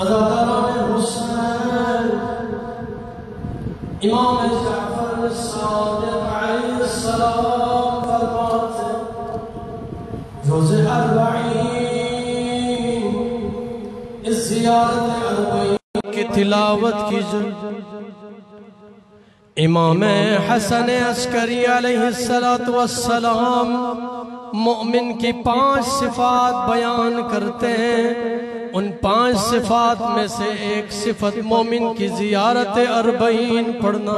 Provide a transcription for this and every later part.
عزاداران حسین امام جعفر الصادق علیہ السلام فرماتے روز اربعین اس زیارت اربعین کی تلاوت کیجئے امام حسن عسکری علیہ السلام مومن کی 5 صفات بیان کرتے ہیں. ان 5 صفات میں سے ایک صفت مومن کی زیارت اربعین پڑھنا.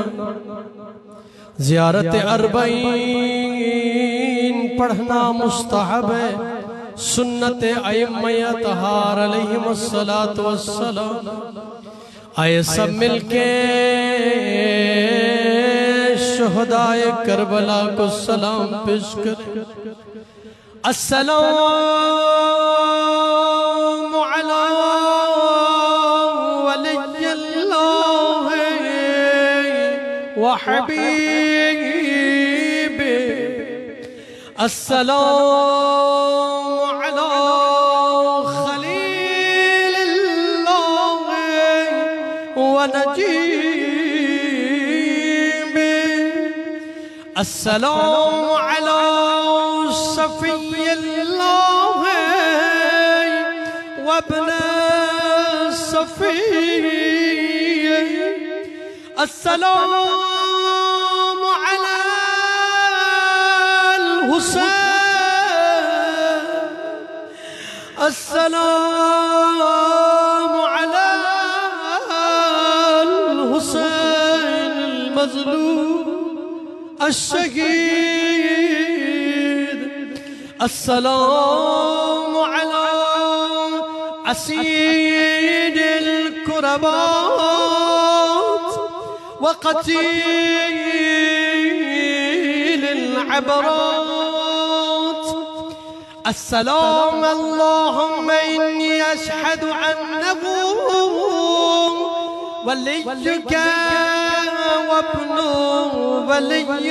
زیارت اربعین پڑھنا مستحب ہے، سنت ائمہ اطہار علیہم السلام. آئے سب مل کے شہدائے کربلا کو سلام پیش کریں. السلام علی ولی اللہ وحبیبہ. السلام علی خلیل اللہ ونجیبہ. السلام علی صفی اللہ وابن صفی. السلام علی الحسین. السلام علی الحسین المظلوم الشهيد. السلام على أسيد الكربات وقتيل العبرات. السلام اللهم إني أشهد أنه وليك وابن وليك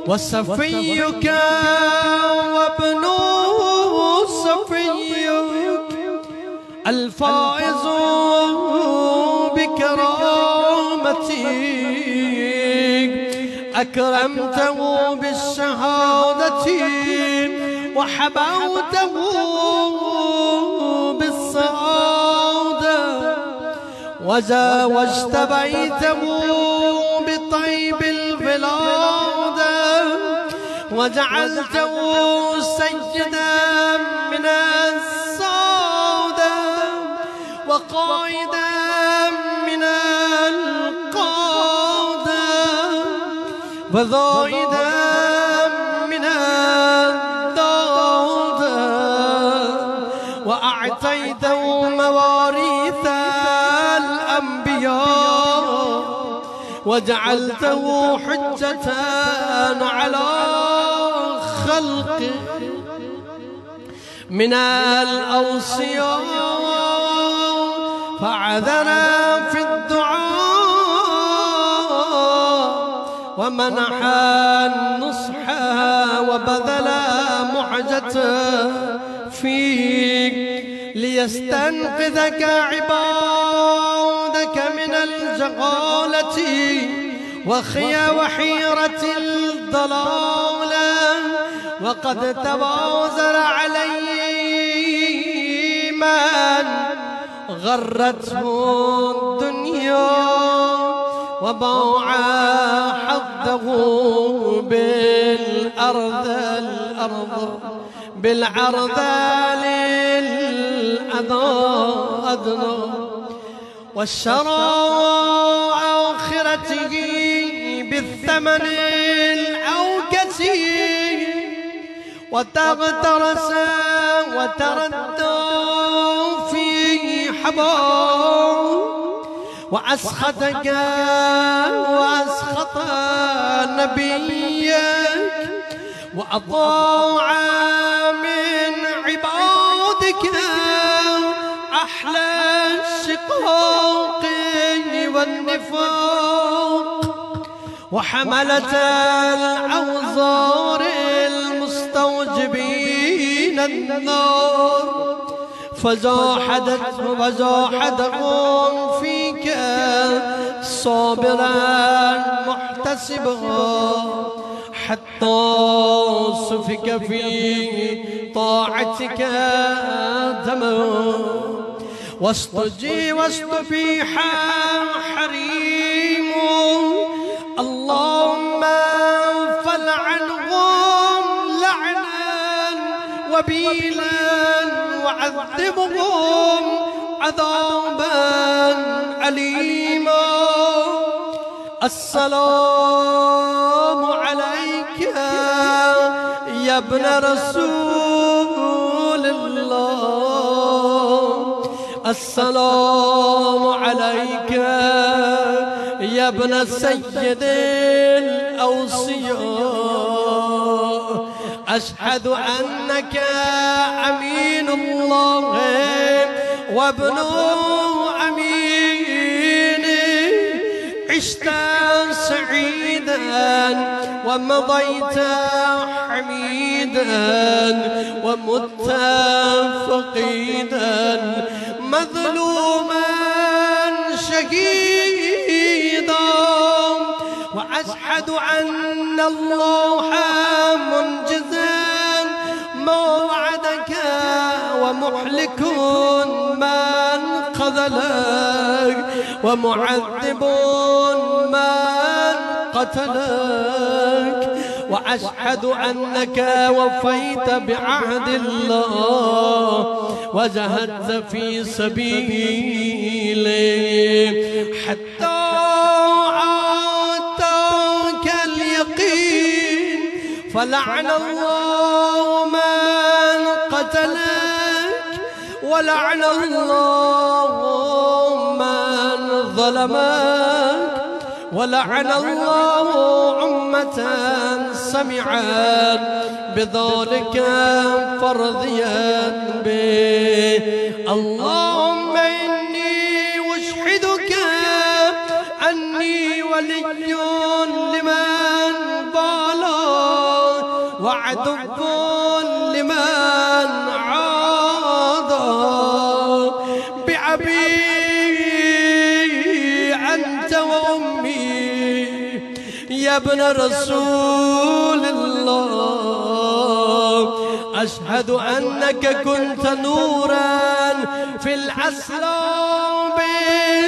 وصفيك وابن صفيك الفائز بكرامتك أكرمته بالشهادة وحبوته بالسعادة وزوجت بيته بطيب الولادة وجعلته سيدا من السادة وقائدا من القادة وذائدا من الدادة وأعطيته مواريث الأنبياء وجعلته حجة على خلقه من الأوصياء فعذرا في الدعاء ومنح النصح وبذل معجته فيك ليستنقذك عبادك من الجهالة وحيرة الضلالة. وقد توازر عليه من غرته الدنيا وباع حظه بالعرض للأدنى واشترى آخرته بالثمن الأوكس وتغترس وتردى في حباه وأسخطك وأسخط نبيك وأطاع من عبادك أحلى الشقاق والنفاق وحملة الأوزار المستوجبين النار فزاحدهم فيك صابرا محتسبا حتى سفك في طاعتك دما واستبيح حريم اللهم فلعنهم لعنا وبيلا وعذبهم عذابا أليما السلام عليك يا ابن رسول الله السلام عليك يا ابن سيد الأوصياء أشهد أنك أمين الله وابن أمينه عشت سعيدا ومضيت حميدا ومت فقيدا مظلوما شهيدا وأشهد أن الله منجزا ما وعدك ومحلك من خذلك ومعذب من قتلك وأشهد أنك وفيت بعهد الله وجاهدت في سبيله حتى آتاك اليقين فلعن الله من قتلك ولعن الله من ظلمك ولعن الله أمة سمعت بذلك فرضيت به اللهم إني أشهدك أني ولي لمن بالى وعدو لمن عادى بأبي أنت وأمي يا ابن رسول الله أشهد أنك كنت نورا في الأسلام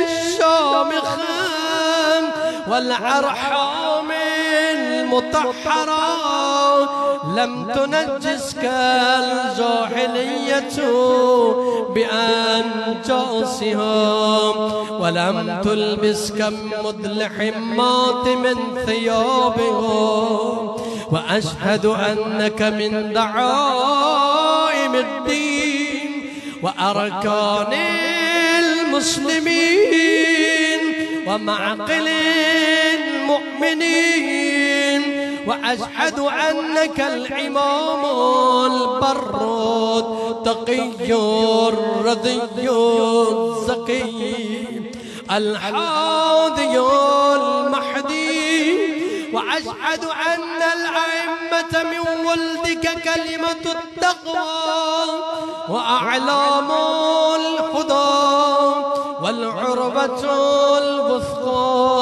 الشامخة والأرحام المطهرة لم تنجسك الجاهلية بأنجاسها ولم تلبسك مدلحمات من ثيابها وأشهد أنك من دعائم الدين وأركان المسلمين ومعقل المؤمنين وأشهد أنك الإمام البر التقي الرضي الزكي الحاضي المهدي وأشهد أن الأئمة من ولدك كلمة التقوى وأعلام الهدى والعربة الوثقى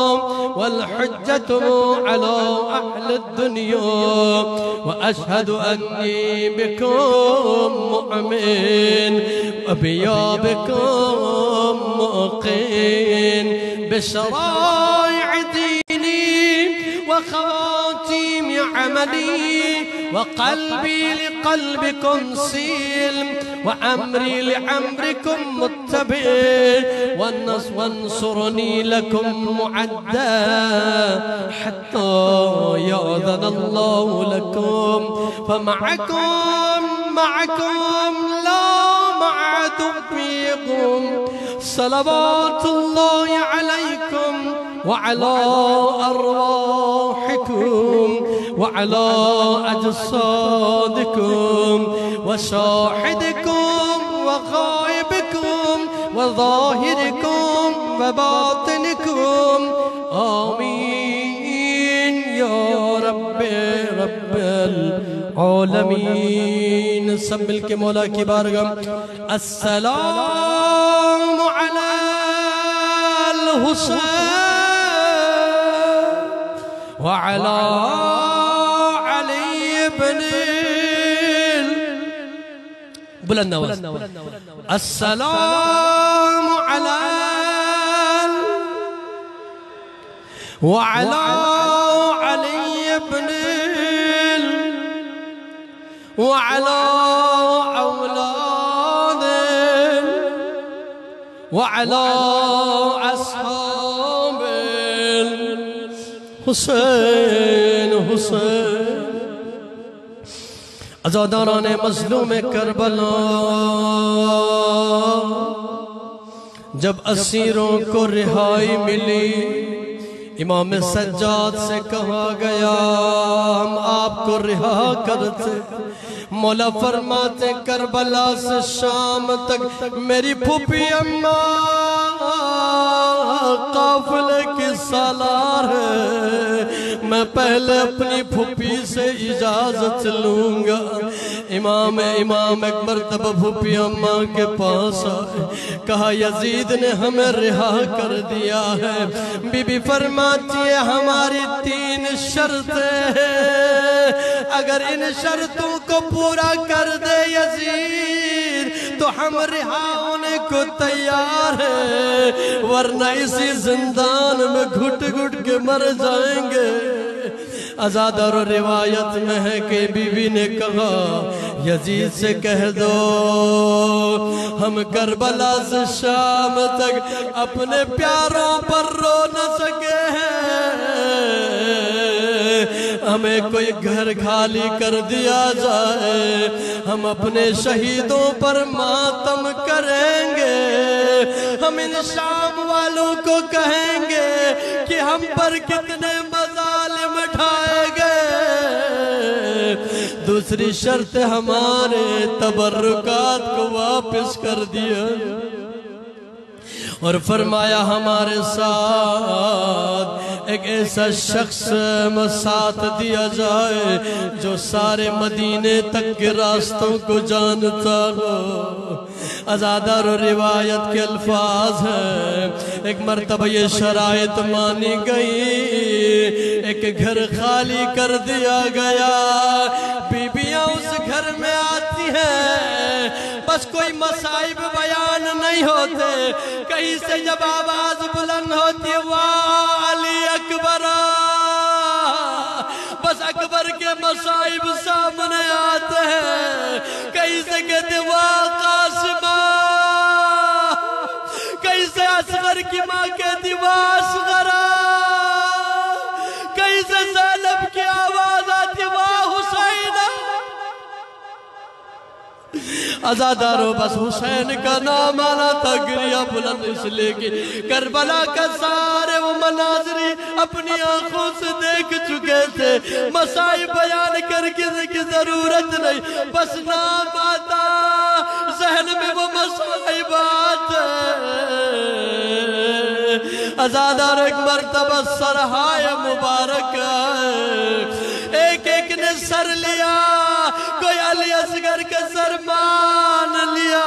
والحجة على أهل الدنيا وأشهد أني بكم مؤمن وبيابكم موقن بشرائع ديني وخواتيم عملي وقلبي لقلبكم سلم وأمري لأمركم متبع وانصرني لكم معدى حتى يأذن الله لكم فمعكم لا مع عدوكم صلوات الله عليكم وعلى أرواحكم وعلى أجسادكم وشاهدكم وغائبكم وظاهركم وباطنكم آمين يا رب العالمين سب مل کے مولا کی بارگاہ السلام علی الحسین وعلی علی ابن بلند آواز السلام علی وعلى علي بن وعلى أولاد وعلى أصحاب الحسين عزاداران مظلوم کربلا جب اسیروں کو رہائی ملی امام سجاد سے کہا گیا ہم آپ کو رہا کرتے مولا فرماتے کربلا سے شام تک میری پھوپھی اماں قافلے کی سالار ہے میں پہلے اپنی پھوپھی سے اجازت لوں گا امام ایک مرتبہ پھوپھی اماں کے پاس آئے کہا یزید نے ہمیں رہا کر دیا ہے بی بی فرماتی ہے ہماری 3 شرطیں ہیں اگر ان شرطوں کو پورا کر دے یزید تو ہم رہا ہونے کو تیار ہیں ورنہ اسی زندان میں گھٹ گھٹ کے مر جائیں گے ازادر روایت میں ہے کہ بی بی نے کہا یزید سے کہہ دو ہم کربلا سے شام تک اپنے پیاروں پر رو نہ سکے ہیں ہمیں کوئی گھر خالی کر دیا جائے ہم اپنے شہیدوں پر ماتم کریں گے ہم ان شام والوں کو کہیں گے کہ ہم پر کتنے مظالم ڈھائے گئے دوسری شرط ہمارے تبرکات کو واپس کر دیا اور فرمایا ہمارے ساتھ ایک ایسا شخص ساتھ دیا جائے جو سارے مدینے تک کے راستوں کو جانتا ہو ازادار و روایت کے الفاظ ہیں ایک مرتبہ یہ شرائط مانی گئی ایک گھر خالی کر دیا گیا بیویاں اس گھر میں آتی ہیں بس کوئی مصائب بیان نہیں ہوتے کہیں سے جب آواز بلند ہوتی واہ علی اکبر بس اکبر کے مصائب سامنے آتے ہیں کہیں سے کہتے واہ قاسمہ کہیں سے اصغر کی ماں کہتی واہ اصغرہ کہیں سے زینب کی آواز آتی واہ حسینہ ازادارو بس حسین کا نام آنا تھا گریہ بلند اس لے کے کربلا کا سارے وہ مناظری اپنی آنکھوں سے دیکھ چکے تھے مسائب بیان کر کے ضرورت نہیں بس نام آتا ذہن میں وہ مسائب آتے ازادار ایک مرتبہ سرحائے مبارک ایک نے سر لیا کوئی علی اصغر کا سر مان لیا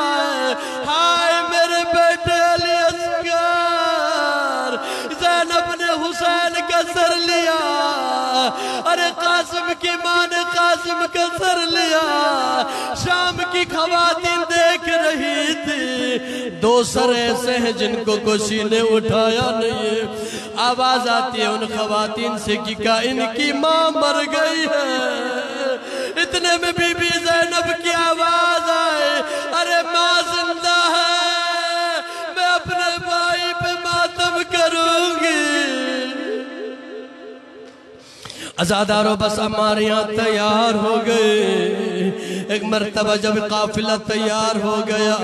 ہائے میرے بیٹے علی اصغر زینب نے حسین کا سر لیا ارے قاسم کی ماں نے قاسم کا سر لیا شام کی خواتین دیکھ رہی تھی 2 سر ایسے ہیں جن کو کسی نے اٹھایا نہیں ہے آواز آتی ہے ان خواتین سے کہ ان کی ماں مر گئی ہے اتنے میں بی بی زینب کی آواز آئے ارے ماں زندہ ہے میں اپنے بھائی پہ ماتم کروں گی ازادارو بس ہمارے یہاں تیار ہو گئے ایک مرتبہ جب قافلہ تیار ہو گیا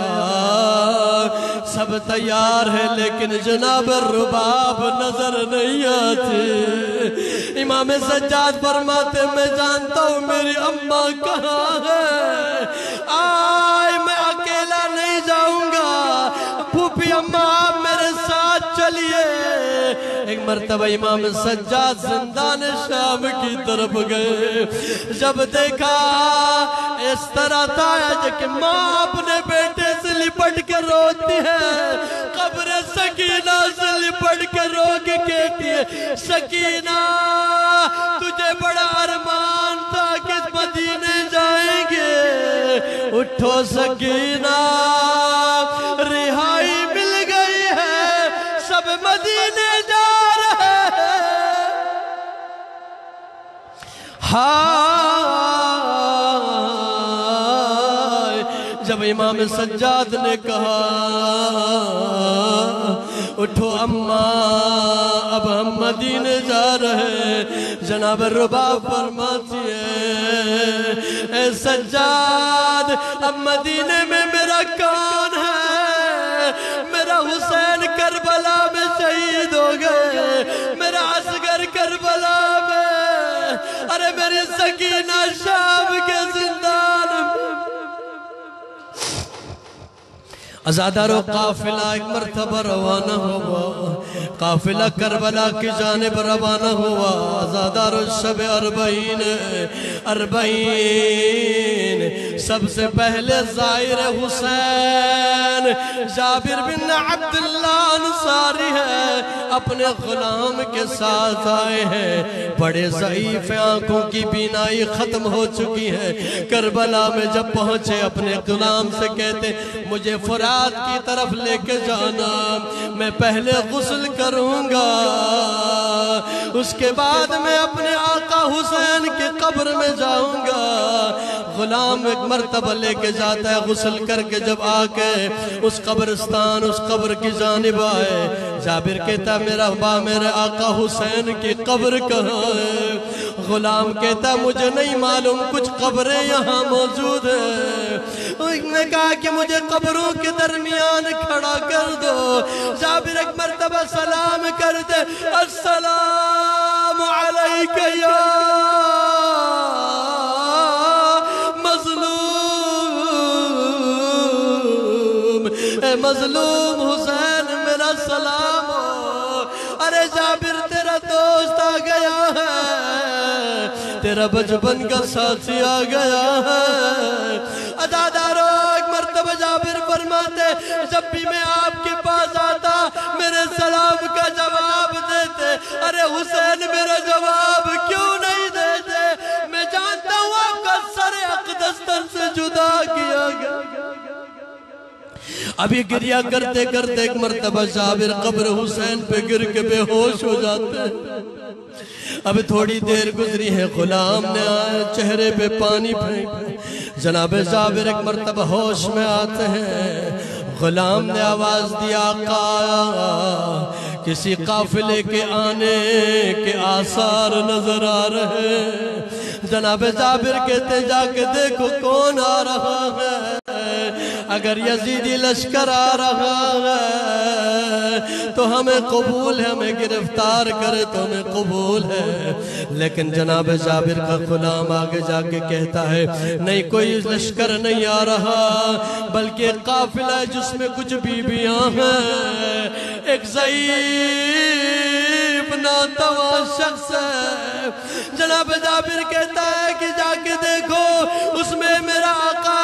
سب تیار ہے لیکن جناب رباب نظر نہیں آتے امام سجاد فرماتے میں جانتا ہوں میری اماں کہاں ہے آئے میں اکیلا نہیں جاؤں گا پھوپھی اماں آپ میرے ساتھ چلیے ایک مرتبہ امام سجاد زندان شام کی طرف گئے، جب دیکھا اس طرح تھا کہ ماں اپنے بیٹے سے لپٹ کے روتی ہے، قبر سکینہ سے لپٹ کے رو کے کہتی ہے سکینہ تجھے بڑا ارمان تھا کہ مدینے جائیں گے، اٹھو سکینہ رہائی مل گئی ہے، سب مدینے جا رہے ہیں۔ جب امام سجاد نے کہا اٹھو اماں اب ہم مدینے جا رہے ہیں، جناب رباب فرماتی ہے اے سجاد اب مدینے میں میرا کون ہے؟ میرا حسین کربلا میں شہید ہو گئے، میرا اصغر کربلا میں، ارے میری سکینہ شام کے زندان میں۔ ازادارو قافلہ ایک مرتبہ روانہ ہوا، قافلہ کربلا کی جانب روانہ ہوا، ازادارو شب اربعین سب سے پہلے زائر حسین جابر بن عبداللہ انصاری ہے، اپنے غلام کے ساتھ آئے ہیں، بڑے ضعیف آنکھوں کی بینائی ختم ہو چکی ہے، کربلا میں جب پہنچے اپنے غلام سے کہتے مجھے فرات کی طرف لے کے جانا، میں پہلے غسل کروں گا، اس کے بعد میں اپنے آقا حسین کی قبر میں جاؤں گا۔ غلام ایک مرتبہ لے کے جاتا ہے، غسل کر کے جب آ کے اس قبرستان اس قبر کی جانب آئے، جابر کہتا میرا میرے آقا حسین کی قبر کہاں ہے؟ غلام کہتا مجھے نہیں معلوم، کچھ قبریں یہاں موجود ہیں۔ اس نے کہا کہ مجھے قبروں کے درمیان کھڑا کر دو۔ جابر ایک مرتبہ سلام کر دے، السلام علیک یا اے مظلوم حسین میرا سلام ہو۔ ارے جابر تیرا دوست آ گیا ہے، تیرا بچپن کا ساتھی آ گیا ہے۔ عزادارو ایک مرتبہ جابر فرماتے جب بھی میں آپ کے پاس آتا میرے سلام کا جواب دیتے، ارے حسین میرا جواب کیوں نہیں دیتے؟ میں جانتا ہوں آپ کا سر اقدس تن سے جدا کیا گیا۔ ابھی گریہ کرتے کرتے ایک مرتبہ جابر قبر حسین پہ گر کے بے ہوش ہو جاتے ہیں۔ اب تھوڑی دیر گزری ہے، غلام نے آئے چہرے پہ پانی پھینک، جناب جابر ایک مرتبہ ہوش میں آتے ہیں۔ غلام نے آواز دیا آقا کسی قافلے کے آنے کے آثار نظر آ رہے ہیں۔ جناب جابر کہتے جا کے دیکھو کون آ رہا ہے، اگر یزیدی لشکر آ رہا ہے تو ہمیں قبول ہے، ہمیں گرفتار کرے تو ہمیں قبول ہے۔ لیکن جناب جابر کا غلام آگے جا کے کہتا ہے نہیں کوئی لشکر نہیں آ رہا، بلکہ ایک قافلہ ہے جس میں کچھ بیویاں ہیں، ایک ضعیف ناتواں شخص ہے۔ جناب جابر کہتا ہے کہ جا کے دیکھو اس میں میرا آقا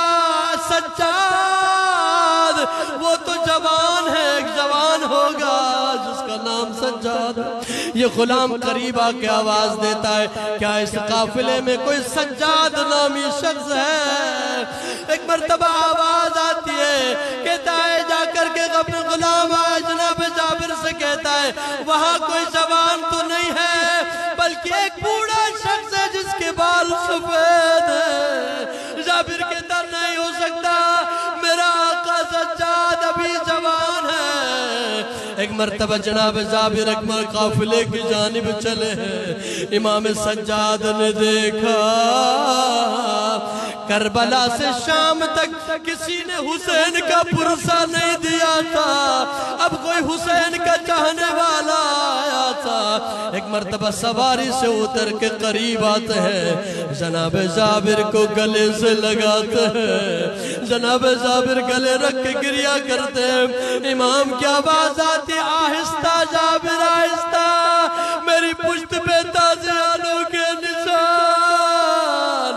سجاد، وہ تو جوان ہے، ایک جوان ہوگا جس کا نام سجاد ہے۔ یہ غلام قریب آ کے آواز دیتا ہے کیا اس قافلے میں کوئی سجاد نامی شخص ہے؟ ایک مرتبہ آواز آتی ہے، کہتا ہے جا کر کے اپنے غلام آئے جناب جابر سے کہتا ہے وہاں کوئی جوان تو نہیں ہے بلکہ ایک بوڑھا شخص ہے جس کے بال سفید ہے۔ جابر کہتا نہیں ہو سکتا، میرا آقا سجاد ابھی جوان ہے۔ ایک مرتبہ جناب جابر اکمل قافلے کی جانب چلے ہیں، امام سجاد نے دیکھا کربلا سے شام تک کسی نے حسین کا پرسہ نہیں دیا تھا، اب کوئی حسین کا چاہنے والا آیا تھا۔ ایک مرتبہ سواری سے اتر کے قریب آتے ہیں، جناب جابر کو گلے سے لگاتے ہیں، جناب جابر گلے رکھ کے گریہ کرتے ہیں۔ امام کی آواز آتی، آہستہ جابر آہستہ، میری پشت پہ تازیانوں کے نشان،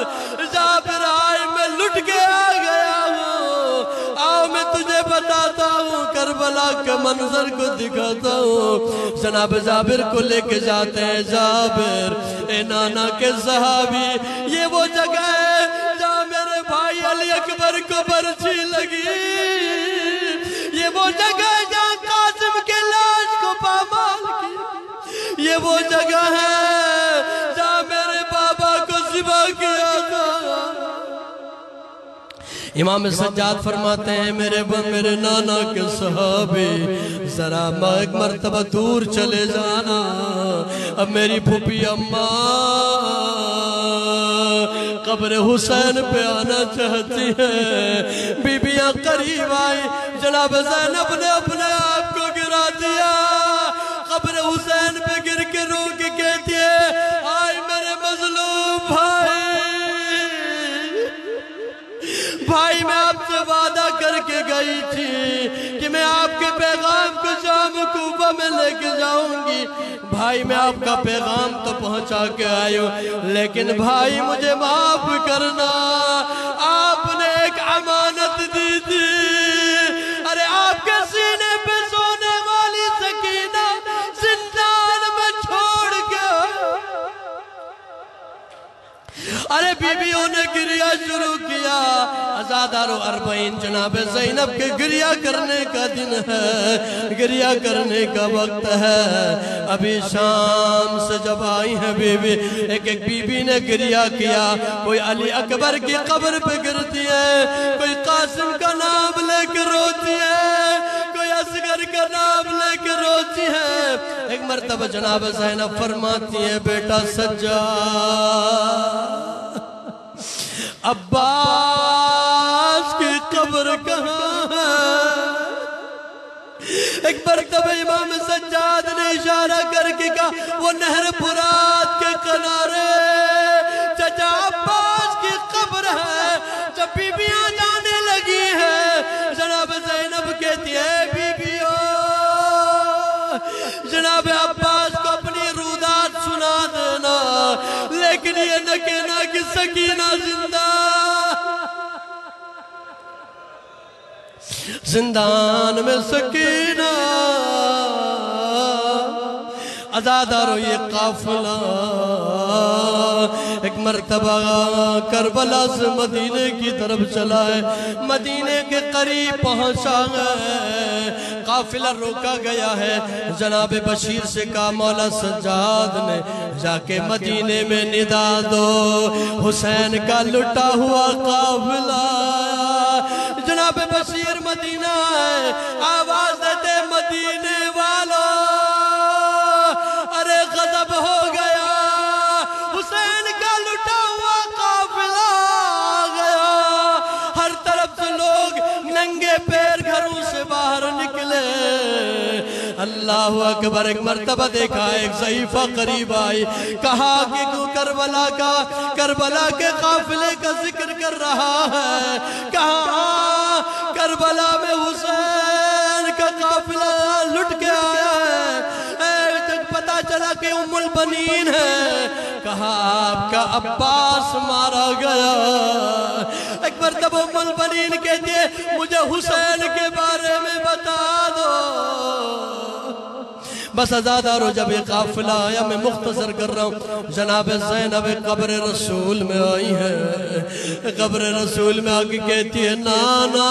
جابر آئے میں لٹ کے آ گیا ہوں، آؤ میں تجھے بتاتا ہوں، کربلا کے منظر کو دکھاتا ہوں۔ جناب جابر کو لے کے جاتے ہیں، جابر اے نانا کے صحابی، یہ وہ جگہ ہے جہاں میرے بھائی علی اکبر کو برچھی لگی، یہ وہ جگہ ہے جہاں قاسم کے لاش کو پامال کی، یہ وہ جگہ ہے جہاں میرے بابا کو ذبح کیا تھا۔ امام سجاد فرماتے ہیں، میرے نانا کے صحابی، ذرا ایک مرتبہ دور چلے جانا، اب میری پھوپھی اماں قبر حسین پہ آنا چاہتی ہے۔ بیبیاں قریب آئی، جناب زینب نے اپنے آپ کو گرا دیا، قبر حسین پہ گر کے رو کے کہتی ہے، آئے میرے مظلوم بھائی، میں آپ سے وعدہ کر کے گئی تھی کہ میں آپ کے پیغام کو شام کوفہ میں لے کے جاؤں گی۔ بھائی میں آپ کا پیغام تو پہنچا کے آئی ہوں، لیکن بھائی مجھے معاف کرنا، آپ نے ایک امانت دی تھی، ارے آپ کے سینے پہ سونے والی سکینہ زندان میں چھوڑ کے، ارے بیویوں نے گریہ شروع کیا۔ ازادارو اربعین جناب زینب کے گریہ کرنے کا دن ہے، گریہ کرنے کا وقت ہے۔ ابھی شام سے جب آئی ہیں بیوی، ایک بیوی نے گریہ کیا، کوئی علی اکبر کی قبر پہ گرتی ہے، کوئی قاسم کا نام لے کے روتی ہے، کوئی اصغر کا نام لے کے روتی ہے۔ ایک مرتبہ جناب زینب فرماتی ہے، بیٹا سجاد، عباس کی قبر کہاں ہے؟ ایک مرتبہ امام سجاد نے اشارہ کر کے کہا، وہ نہر فرات کے کنارے چچا عباس کی قبر ہے۔ جب بیبیاں جانے لگی ہیں، جناب زینب کہتی ہے، بیبیوں جناب عباس کو اپنی رودات سنا دینا، لیکن یہ نہ کہنا کہ سکینہ زندان میں سکینہ۔ عزادارو یہ قافلہ ایک مرتبہ کربلا سے مدینے کی طرف چلا ہے، مدینے کے قریب پہنچا ہے، قافلہ روکا گیا ہے۔ جناب بشیر سے کہا، مولا سجاد نے جا کے مدینے میں ندا دو، حسین کا لٹا ہوا قافلہ۔ جناب بشیر مدینہ ہے، آواز دیتے مدینے والوں، ارے غضب ہو گیا، حسین کا لٹا ہوا قافلہ آ گیا۔ ہر طرف سے لوگ ننگے پیر گھروں سے باہر نکلے۔ اللہ اکبر۔ ایک مرتبہ دیکھا ایک ضعیفہ قریب آئی، کہا کہ کربلا کے قافلے کا ذکر کر رہا ہے، کہا کربلا میں حسین کا قافلہ لٹ کے آیا ہے، پتا چلا کہ ام البنین ہے، کہا آپ کا عباس مارا گیا۔ ایک مرتبہ ام البنین کہتی ہے، مجھے حسین کے بارے میں بتا دو۔ بس عزادارو جب یہ قافلہ آیا، میں مختصر کر رہا ہوں، جناب زینب قبر رسول میں آئی ہے، قبر رسول میں آگے کہتی ہے، نانا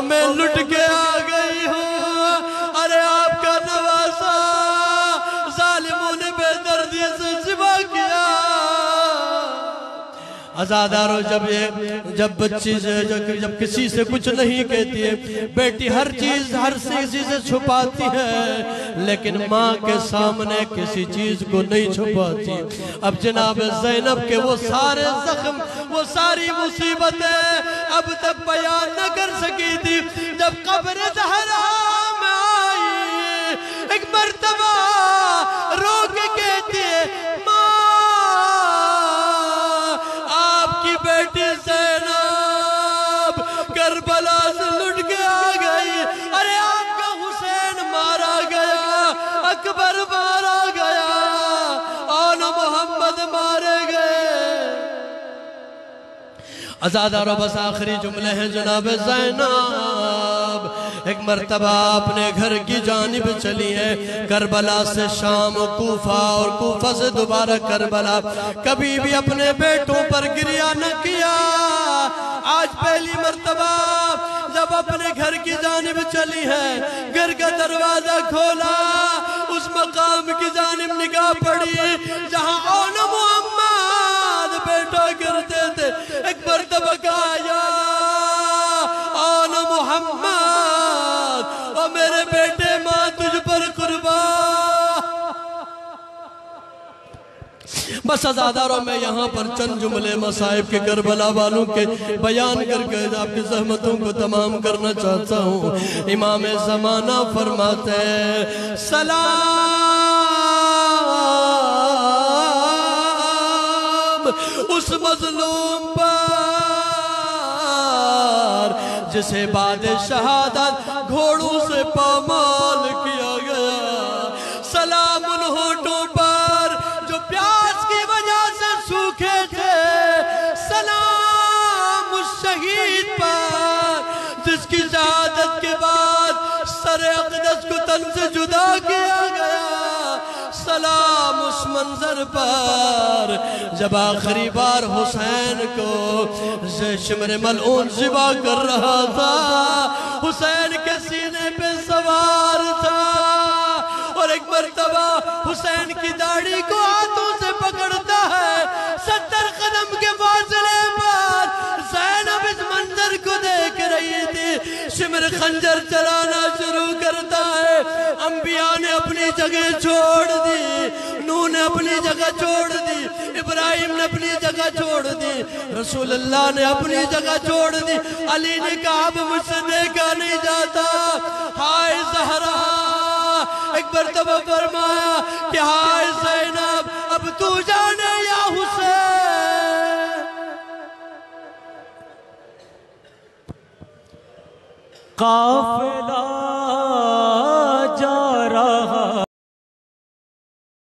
میں لٹ کے آ گئی ہوں، ارے آپ کا نواسا ظالموں نے بے دردی سے ذبح کیا۔ عزادارو جب بچی سے جب کسی سے کچھ نہیں کہتی ہے، بیٹی ہر چیز ہر کسی سے چھپاتی ہے، لیکن ماں کے سامنے کسی چیز کو نہیں چھپاتی۔ اب جناب زینب کے وہ سارے زخم، وہ ساری مصیبتیں اب تک بیان نہ کر سکی تھی، جب قبر زہرا میں آئی، ایک مرتبہ عزادارو بس آخری جملے ہیں جناب زینب ایک مرتبہ اپنے گھر کی جانب چلی ہے کربلا سے شام کوفہ اور کوفہ سے دوبارہ کربلا کبھی بھی اپنے بیٹوں پر گریہ نہ کیا آج پہلی مرتبہ جب اپنے گھر کی جانب چلی ہے گھر کا دروازہ کھولا اس مقام کی جانب نگاہ پڑی جہاں اون محمد بیٹا کرتے تھے ایک مرتبہ کہا یا اون محمد اور میرے بیٹے ماں تجھ پر قربان بس عزاداروں میں یہاں پر چند جملے مصائب کے کربلا والوں کے بیان کر کے آپ کی زحمتوں کو تمام کرنا چاہتا ہوں امام زمانہ فرماتے ہیں سلام اس مظلوم پر جسے بعد شہادت گھوڑوں سے پامال کیا گیا سلام ان ہونٹوں پر جو پیاس کی وجہ سے سوکھے تھے سلام اس شہید پر جس کی شہادت کے بعد سر اقدس کو تن سے جدا کیا گیا سلام اس منظر پر جب آخری بار حسین کو شمر ملعون ذبح کر رہا تھا حسین کے سینے پہ سوار تھا اور ایک مرتبہ حسین کی داڑھی کو ہاتھوں سے پکڑتا ہے 70 قدم کے فاصلے پر زینب اس منظر کو دیکھ رہی تھی شمر خنجر چلانا شروع کرتا ہے انبیاء نے اپنی جگہ چھوڑ دی نوح نے اپنی جگہ چھوڑ دی ابراہیم نے اپنی جگہ چھوڑ دی رسول اللہ نے اپنی جگہ چھوڑ دی علی نے کہا اب مجھ سے دیکھا نہیں جاتا ہائے زہرا ایک مرتبہ فرمایا کہ ہائے زینب اب تو جانے یا حسین قافلہ